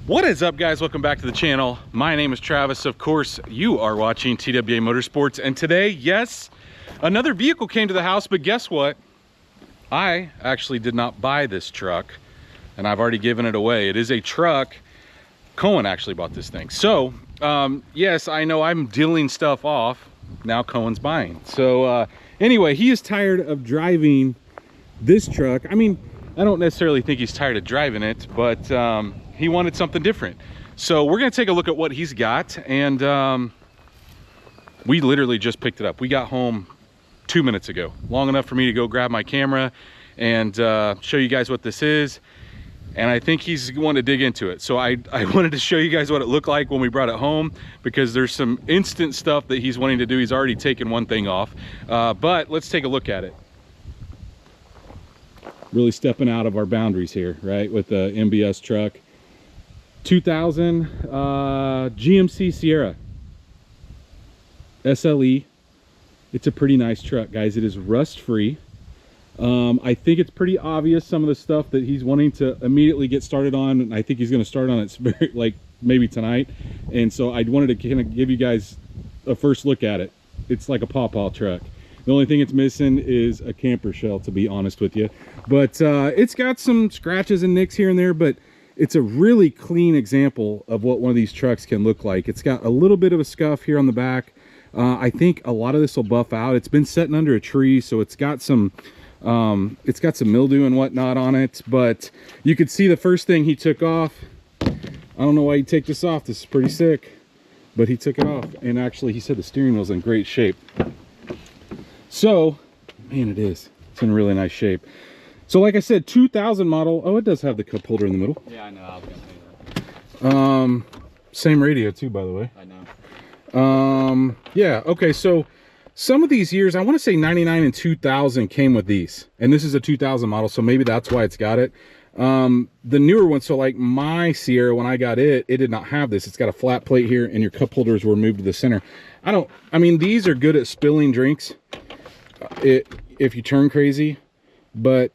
What is up, guys? Welcome back to the channel. My name is Travis. Of course, you are watching TWA Motorsports, and today, yes, another vehicle came to the house, but guess what? I actually did not buy this truck, and I've already given it away. It is a truck. Kohen actually bought this thing. So, yes, I know I'm dealing stuff off. Now Kohen's buying. So, anyway, he is tired of driving this truck. I mean, I don't necessarily think he's tired of driving it, but he wanted something different. So we're gonna take a look at what he's got, and we literally just picked it up. We got home 2 minutes ago, long enough for me to go grab my camera and show you guys what this is. And I think he's going to dig into it. So I wanted to show you guys what it looked like when we brought it home, because there's some instant stuff that he's wanting to do. He's already taken one thing off, but let's take a look at it. Really stepping out of our boundaries here, right, with the NBS truck. 2000 GMC Sierra SLE. It's a pretty nice truck, guys. It is rust free. I think it's pretty obvious some of the stuff that he's wanting to immediately get started on, and I think he's going to start on it very, like maybe tonight. And so I wanted to kind of give you guys a first look at it. It's like a pawpaw truck. The only thing it's missing is a camper shell, to be honest with you. But it's got some scratches and nicks here and there, but it's a really clean example of what one of these trucks can look like. It's got a little bit of a scuff here on the back. I think a lot of this will buff out. It's been sitting under a tree, so it's got some mildew and whatnot on it. But you could see the first thing he took off. I don't know why he'd take this off. This is pretty sick. But he took it off, and actually he said the steering wheel's in great shape. So, man, it is. It's in really nice shape. So like I said, 2000 model. Oh, it does have the cup holder in the middle. Yeah, I know. I was gonna say that. Same radio too, by the way. I know. Yeah, okay, so some of these years, I want to say 99 and 2000 came with these. And this is a 2000 model, so maybe that's why it's got it. The newer one, so like my Sierra, when I got it, it did not have this. It's got a flat plate here, and your cup holders were moved to the center. I mean, these are good at spilling drinks if you turn crazy, but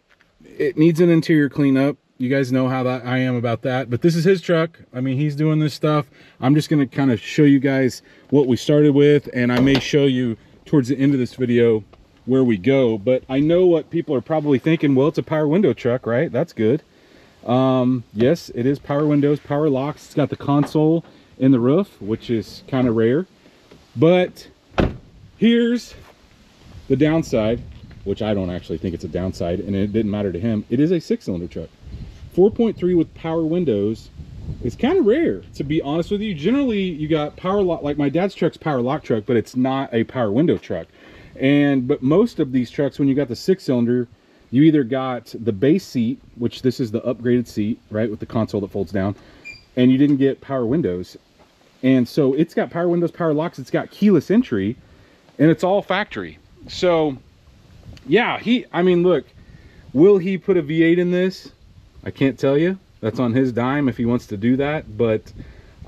it needs an interior cleanup. You guys know how that I am about that, but this is his truck. I mean, he's doing this stuff. I'm just going to kind of show you guys what we started with, and I may show you towards the end of this video where we go. But I know what people are probably thinking. Well, it's a power window truck, right? That's good. Yes, it is power windows, power locks. It's got the console in the roof, which is kind of rare. But here's the downside, which I don't actually think it's a downside, and it didn't matter to him. It is a 6-cylinder truck. 4.3 with power windows. It's kind of rare, to be honest with you. Generally, you got power lock, like my dad's truck's power lock truck, but it's not a power window truck. But most of these trucks, when you got the 6-cylinder, you either got the base seat, which this is the upgraded seat, right, with the console that folds down, and you didn't get power windows. And so it's got power windows, power locks, it's got keyless entry, and it's all factory. So yeah, I mean, look, will he put a V8 in this? I can't tell you. That's on his dime if he wants to do that. But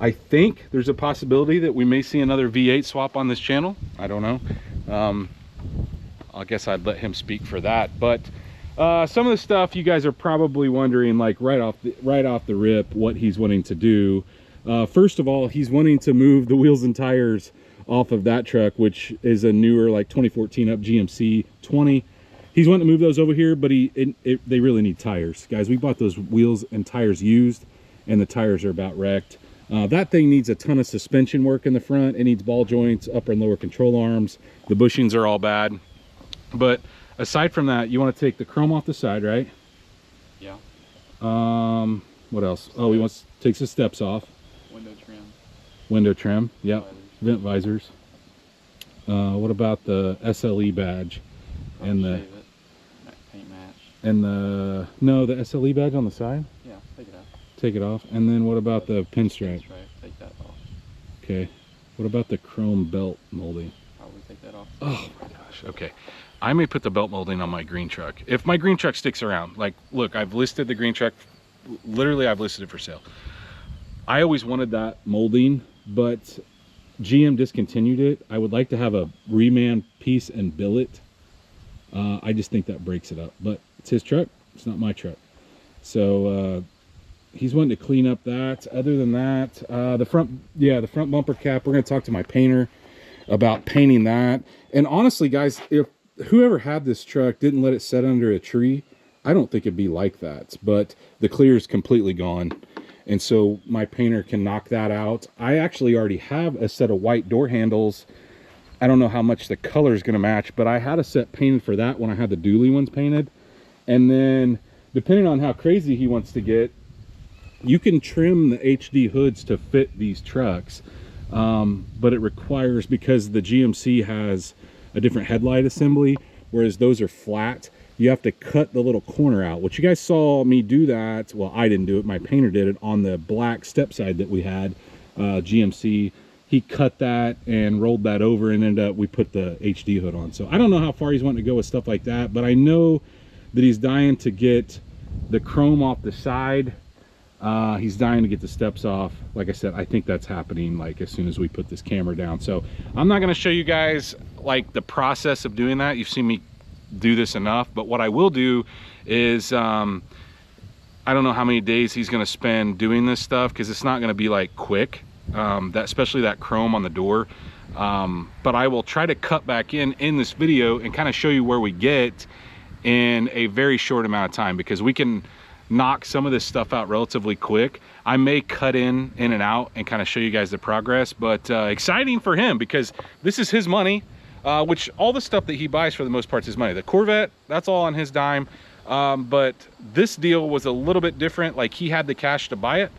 I think there's a possibility that we may see another V8 swap on this channel. I don't know. I guess I'd let him speak for that. But some of the stuff you guys are probably wondering, like right off the rip, what he's wanting to do. First of all, he's wanting to move the wheels and tires off of that truck, which is a newer, like 2014 up GMC 20. He's wanting to move those over here, but they really need tires, guys. We bought those wheels and tires used, and the tires are about wrecked. That thing needs a ton of suspension work in the front. It needs ball joints, upper and lower control arms. The bushings are all bad. But aside from that, you want to take the chrome off the side, right? Yeah. What else? Oh, he takes the steps off. Window trim. Window trim. Yep. Vent visors. What about the SLE badge? Probably and the shave it. Paint match. And the SLE badge on the side? Yeah, take it off. Take it off. And then what about the pinstripe? Take that off. Okay. What about the chrome belt molding? Probably take that off. Oh my gosh. Okay. I may put the belt molding on my green truck. If my green truck sticks around, like, look, I've listed the green truck. Literally, I've listed it for sale. I always wanted that molding, but GM discontinued it. I would like to have a reman piece and billet. I just think that breaks it up, but it's his truck. It's not my truck. So he's wanting to clean up that. Other than that, the front bumper cap, we're going to talk to my painter about painting that. And honestly, guys, if whoever had this truck didn't let it set under a tree, I don't think it'd be like that. But the clear is completely gone, and so my painter can knock that out. I actually already have a set of white door handles. I don't know how much the color is going to match, but I had a set painted for that when I had the dually ones painted. And then depending on how crazy he wants to get, you can trim the HD hoods to fit these trucks. But it requires, because the GMC has a different headlight assembly, whereas those are flat, you have to cut the little corner out, which you guys saw me do that. Well, I didn't do it, my painter did it on the black step side that we had, GMC. He cut that and rolled that over, and ended up, we put the HD hood on. So I don't know how far he's wanting to go with stuff like that, but I know that he's dying to get the chrome off the side. He's dying to get the steps off. Like I said, I think that's happening like as soon as we put this camera down. So I'm not going to show you guys like the process of doing that. You've seen me do this enough, but what I will do is I don't know how many days he's going to spend doing this stuff, because it's not going to be like quick, especially that chrome on the door. But I will try to cut back in this video and kind of show you where we get in a very short amount of time, because we can knock some of this stuff out relatively quick. I may cut in and out and kind of show you guys the progress, but exciting for him, because this is his money, which all the stuff that he buys for the most part is his money. The Corvette, that's all on his dime. But this deal was a little bit different. Like, he had the cash to buy it.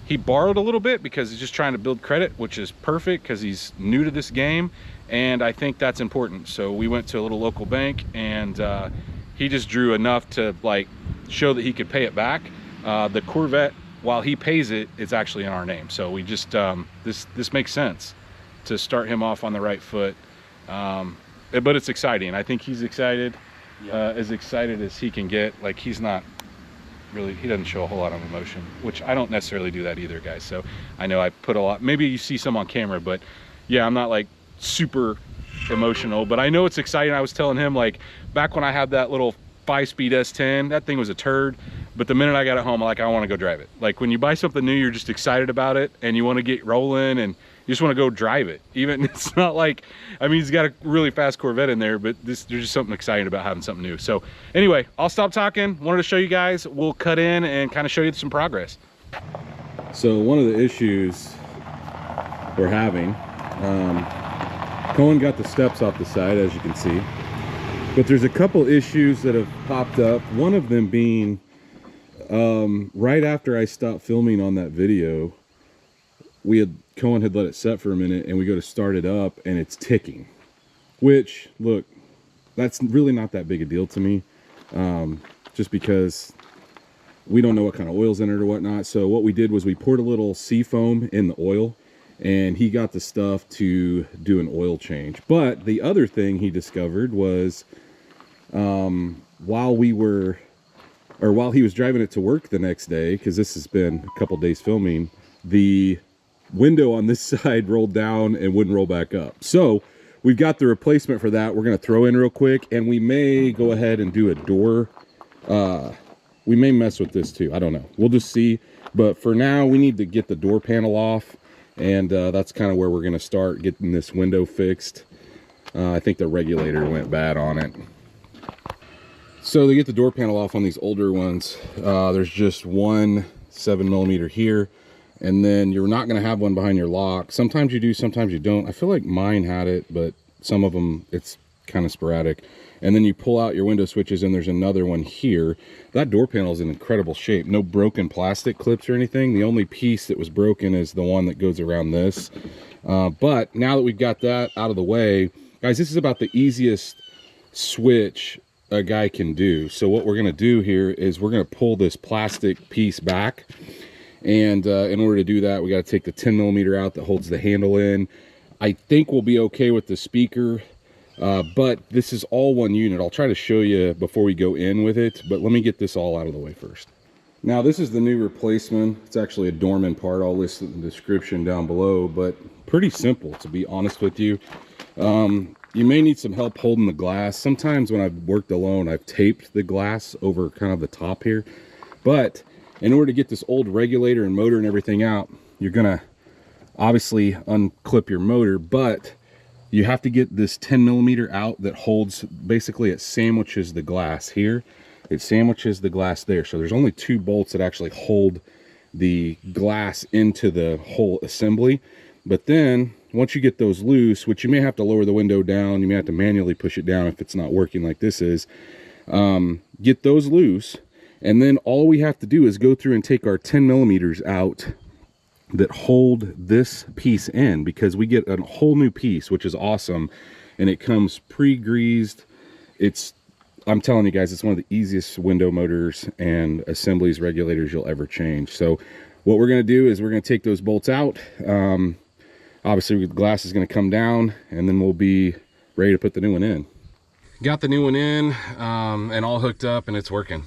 He borrowed a little bit because he's just trying to build credit, which is perfect because he's new to this game, and I think that's important. So we went to a little local bank, and he just drew enough to like show that he could pay it back. The Corvette, while he pays it, it's actually in our name. So we just this makes sense to start him off on the right foot. But it's exciting. I think he's excited, as excited as he can get. Like, he's not really, he doesn't show a whole lot of emotion, which I don't necessarily do that either, guys. So I know I put a lot, maybe you see some on camera, but yeah, I'm not like super emotional, but I know it's exciting. I was telling him, like, back when I had that little 5-speed S10, that thing was a turd, but the minute I got it home, I want to go drive it. Like, when you buy something new, you're just excited about it and you want to get rolling and you just want to go drive it. Even, it's not like, I mean, he's got a really fast Corvette in there, but there's just something exciting about having something new. So anyway, I'll stop talking. Wanted to show you guys. We'll cut in and kind of show you some progress. So one of the issues we're having, Kohen got the steps off the side, as you can see, but there's a couple issues that have popped up. One of them being, right after I stopped filming on that video, Kohen had let it set for a minute, and we go to start it up and it's ticking, which, look, that's really not that big a deal to me, just because we don't know what kind of oil's in it or whatnot. So what we did was we poured a little sea foam in the oil, and he got the stuff to do an oil change. But the other thing he discovered was, while he was driving it to work the next day, because this has been a couple days filming, the window on this side rolled down and wouldn't roll back up. So we've got the replacement for that. We're going to throw in real quick, and we may go ahead and do a door. We may mess with this too. I don't know. We'll just see. But for now, we need to get the door panel off, and that's kind of where we're going to start getting this window fixed. I think the regulator went bad on it. So to get the door panel off on these older ones, there's just one 7mm here, and then you're not going to have one behind your lock. Sometimes you do, sometimes you don't. I feel like mine had it, but some of them, it's kind of sporadic. And then you pull out your window switches, and there's another one here. That door panel is in incredible shape. No broken plastic clips or anything. The only piece that was broken is the one that goes around this. But now that we've got that out of the way, guys, this is about the easiest switch a guy can do. So what we're going to do here is we're going to pull this plastic piece back. And in order to do that, we got to take the 10mm out that holds the handle in. I think we'll be okay with the speaker. But this is all one unit. I'll try to show you before we go in with it, but let me get this all out of the way first. Now, this is the new replacement. It's actually a Dorman part. I'll list it in the description down below, but pretty simple, to be honest with you. You may need some help holding the glass. Sometimes when I've worked alone, I've taped the glass over kind of the top here, but In order to get this old regulator and motor and everything out, you're gonna obviously unclip your motor, but you have to get this 10 millimeter out that holds, basically it sandwiches the glass here. It sandwiches the glass there. So there's only 2 bolts that actually hold the glass into the whole assembly. But then once you get those loose, which you may have to lower the window down, you may have to manually push it down if it's not working like this is, get those loose. And then all we have to do is go through and take our 10 millimeters out that hold this piece in, because we get a whole new piece, which is awesome. And it comes pre-greased. I'm telling you guys, it's one of the easiest window motors and assemblies, regulators you'll ever change. So what we're going to do is we're going to take those bolts out. Obviously the glass is going to come down, and then we'll be ready to put the new one in. Got the new one in and all hooked up, and it's working.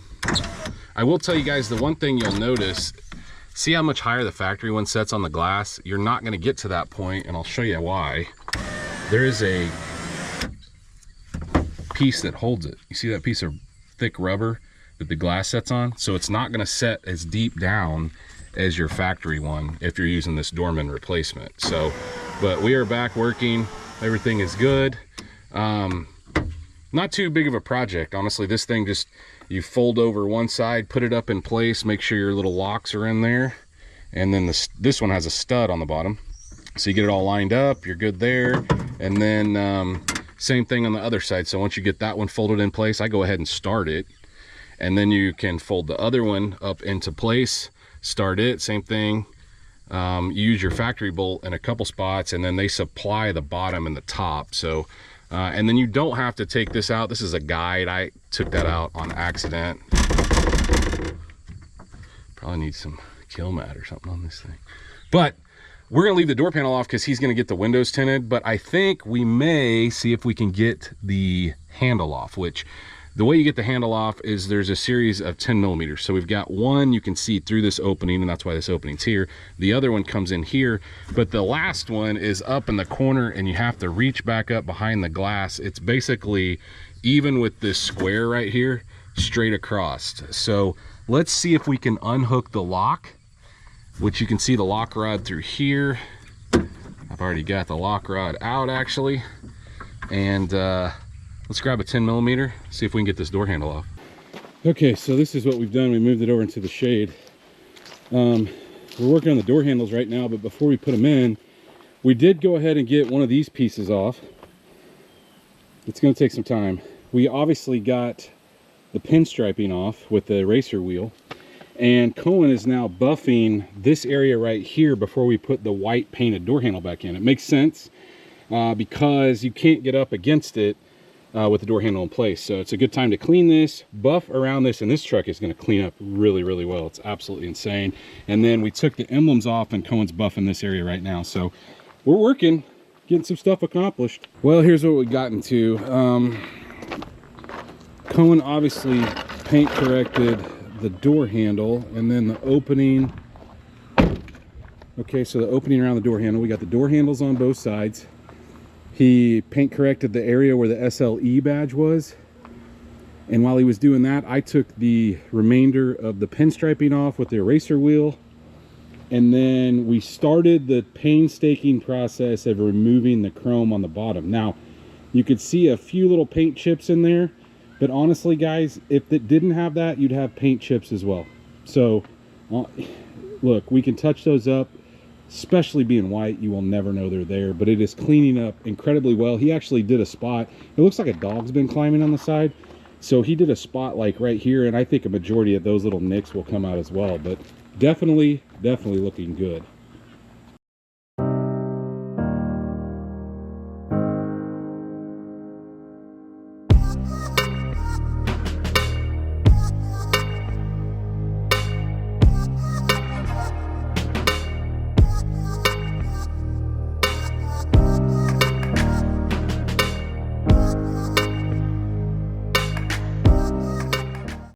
I will tell you guys, the one thing you'll notice, see how much higher the factory one sets on the glass? You're not going to get to that point, and I'll show you why. There is a piece that holds it. You see that piece of thick rubber that the glass sets on? So it's not going to set as deep down as your factory one if you're using this Dorman replacement. So, but we are back working. Everything is good. Not too big of a project, honestly. This thing just, you fold over one side, put it up in place, make sure your little locks are in there, and then this one has a stud on the bottom, so you get it all lined up, you're good there. And then same thing on the other side. So once you get that one folded in place, I go ahead and start it, and then you can fold the other one up into place, start it, same thing. You use your factory bolt in a couple spots, and then they supply the bottom and the top. So and then you don't have to take this out. This is a guide. I took that out on accident. Probably need some kill mat or something on this thing. But we're gonna leave the door panel off because he's gonna get the windows tinted. But I think we may see if we can get the handle off, which the way you get the handle off is there's a series of 10 millimeters. So we've got one you can see through this opening, and that's why this opening's here. The other one comes in here, but the last one is up in the corner, and you have to reach back up behind the glass. It's basically even with this square right here, straight across. So let's see if we can unhook the lock, which you can see the lock rod through here. I've already got the lock rod out actually. And let's grab a 10 millimeter, see if we can get this door handle off. Okay, so this is what we've done. We moved it over into the shade. We're working on the door handles right now, but before we put them in, we did go ahead and get one of these pieces off. It's going to take some time. We obviously got the pinstriping off with the eraser wheel, and Kohen is now buffing this area right here before we put the white painted door handle back in. It makes sense because you can't get up against it with the door handle in place. So it's a good time to clean this, buff around this, and this truck is going to clean up really, really well. It's absolutely insane. And then we took the emblems off, and Kohen's buffing this area right now. So we're working, getting some stuff accomplished. Well, here's what we got into. Kohen obviously paint corrected the door handle, and then the opening. Okay, so the opening around the door handle, we got the door handles on both sides. He paint corrected the area where the SLE badge was. And while he was doing that, I took the remainder of the pinstriping off with the eraser wheel. And then we started the painstaking process of removing the chrome on the bottom. Now, you could see a few little paint chips in there, but honestly, guys, if it didn't have that, you'd have paint chips as well. So, look, we can touch those up. Especially being white, you will never know they're there, but it is cleaning up incredibly well. He actually did a spot. It looks like a dog's been climbing on the side. So he did a spot like right here, and I think a majority of those little nicks will come out as well, but definitely looking good.